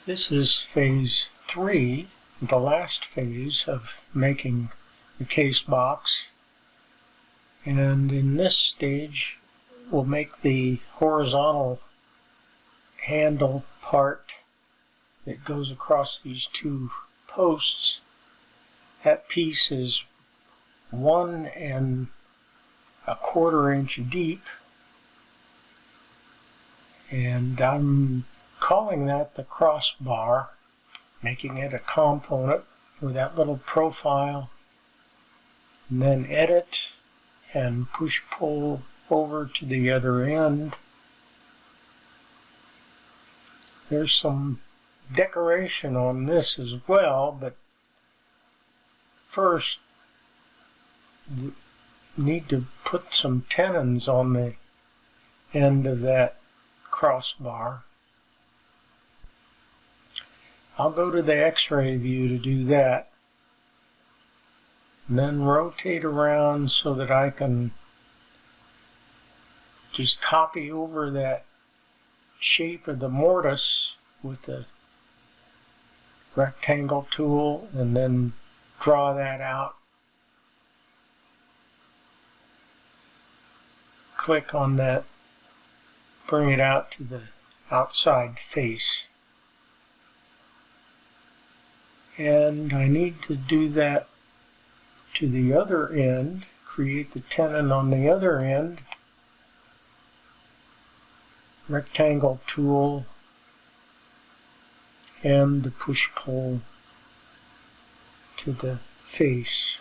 This is phase 3, the last phase of making the case box. And in this stage, we'll make the horizontal handle part that goes across these two posts. That piece is 1 1/4 inch deep, and I'm calling that the crossbar, making it a component with that little profile, and then edit and push-pull over to the other end. There's some decoration on this as well, but first need to put some tenons on the end of that crossbar. I'll go to the X-ray view to do that, and then rotate around so that I can just copy over that shape of the mortise with the rectangle tool and then draw that out. Click on that, bring it out to the outside face. And I need to do that to the other end, create the tenon on the other end. Rectangle tool and the push-pull to the face.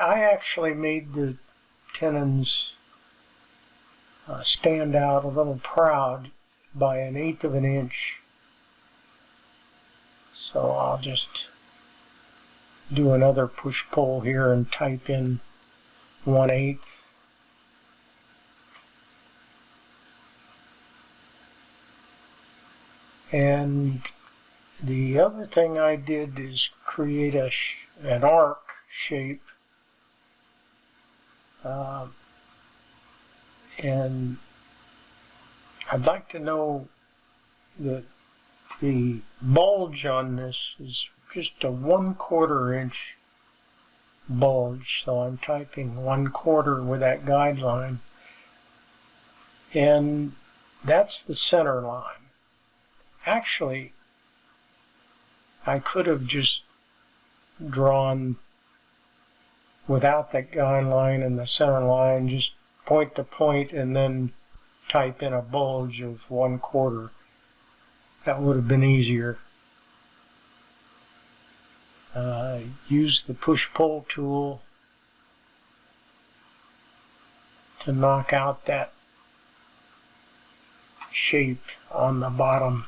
I actually made the tenons stand out a little proud by 1/8 of an inch. So I'll just do another push-pull here and type in 1/8. And the other thing I did is create an arc shape, and I'd like to know that the bulge on this is just a 1/4 inch bulge, so I'm typing 1/4 with that guideline, and that's the center line. Actually, I could have just drawn without that guideline and the center line, just point to point, and then type in a bulge of 1/4. That would have been easier. Use the push-pull tool to knock out that shape on the bottom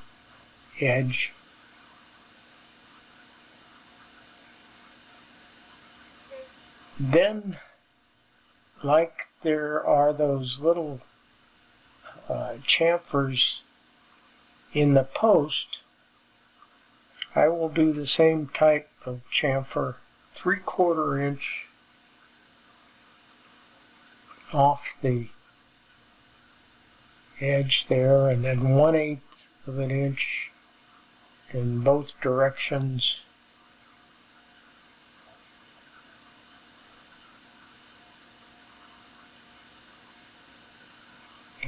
edge. Then, like there are those little chamfers in the post, I will do the same type of chamfer, 3/4 inch off the edge there, and then 1/8 of an inch in both directions.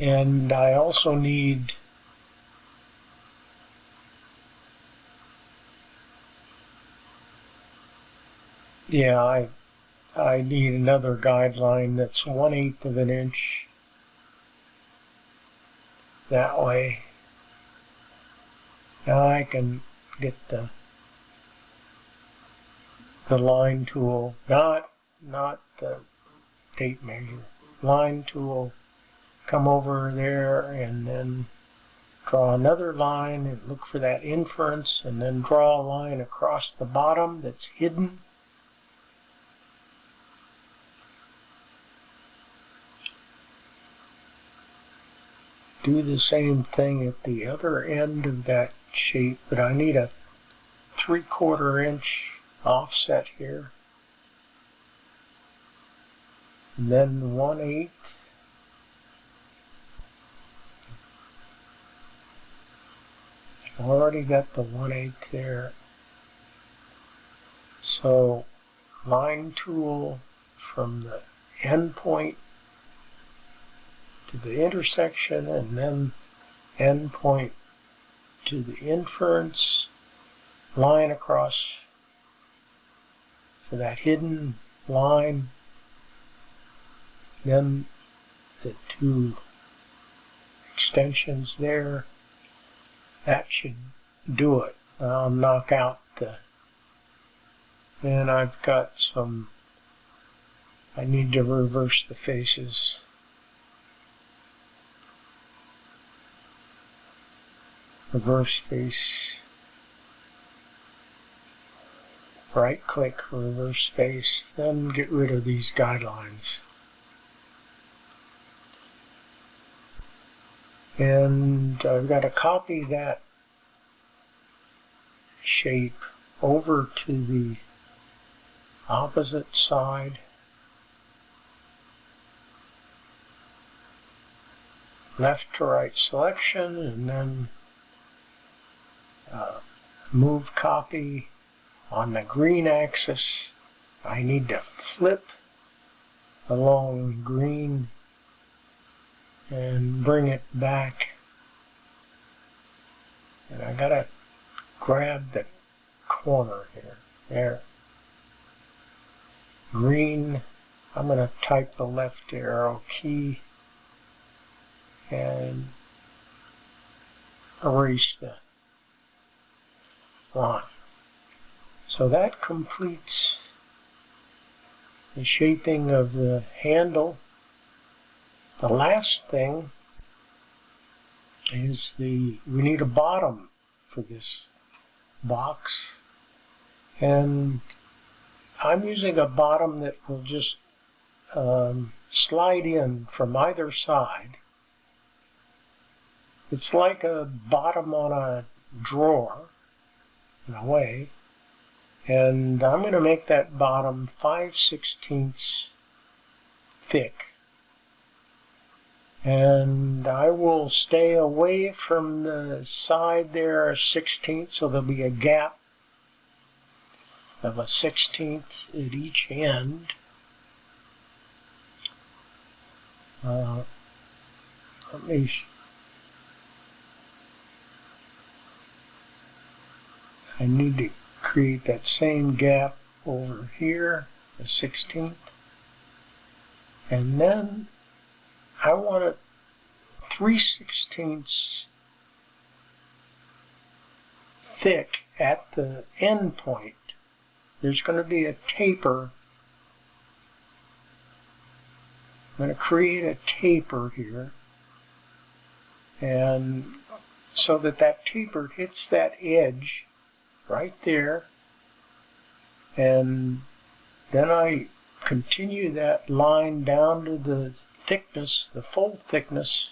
And I also need I need another guideline that's 1/8 of an inch that way. Now I can get the line tool, not the tape measure, line tool, come over there and then draw another line and look for that inference, and then draw a line across the bottom that's hidden. Do the same thing at the other end of that shape, but I need a 3/4 inch offset here. And then 1/8. Already got the 1/8 there. So line tool from the end point to the intersection, and then end point to the inference, line across for that hidden line, then the two extensions there. That should do it. I'll knock out the, and I've got some, I need to reverse the faces. Reverse face, right click, reverse face, then get rid of these guidelines. And I've got to copy that shape over to the opposite side. Left to right selection, and then move copy on the green axis. I need to flip along green and bring it back. And I gotta grab the corner here. There. Green. I'm gonna type the left arrow key and erase the line. So that completes the shaping of the handle. The last thing is we need a bottom for this box, and I'm using a bottom that will just slide in from either side. It's like a bottom on a drawer in a way, and I'm going to make that bottom 5/16 thick. And I will stay away from the side there 1/16, so there'll be a gap of a 1/16 at each end. I need to create that same gap over here, a 1/16, and then I want it 3/16 thick at the end point. There's going to be a taper. I'm going to create a taper here, and so that that taper hits that edge right there, and then I continue that line down to the thickness, the full thickness,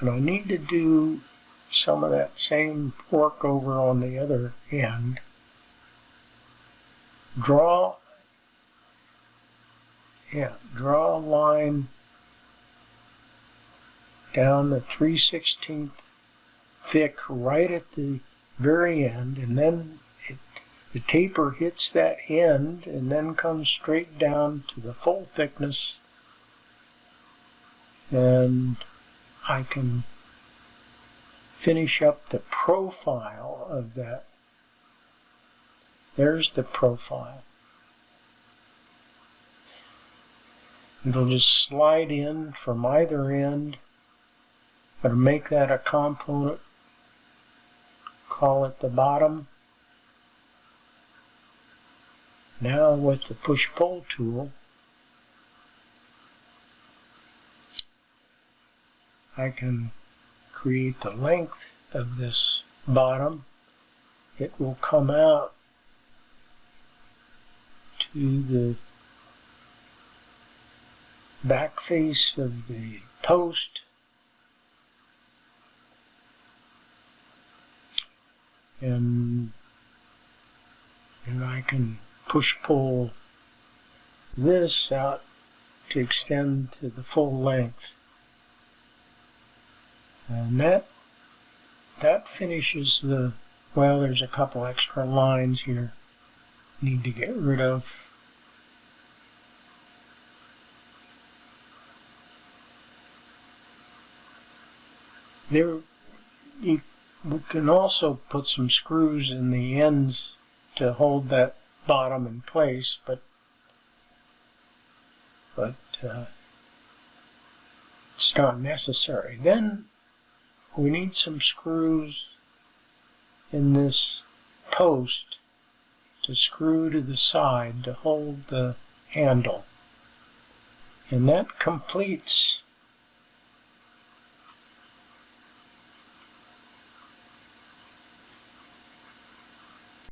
and I need to do some of that same work over on the other end. Draw a line down the 3/16 thick right at the very end, and then the taper hits that end and then comes straight down to the full thickness, and I can finish up the profile of that. There's the profile. It'll just slide in from either end. I'm going to make that a component, call it the bottom. Now with the push-pull tool, I can create the length of this bottom. It will come out to the back face of the post, and I can push-pull this out to extend to the full length. And that finishes the, well, there's a couple extra lines here need to get rid of. We can also put some screws in the ends to hold that bottom in place, but it's not necessary. Then we need some screws in this post to screw to the side to hold the handle. And that completes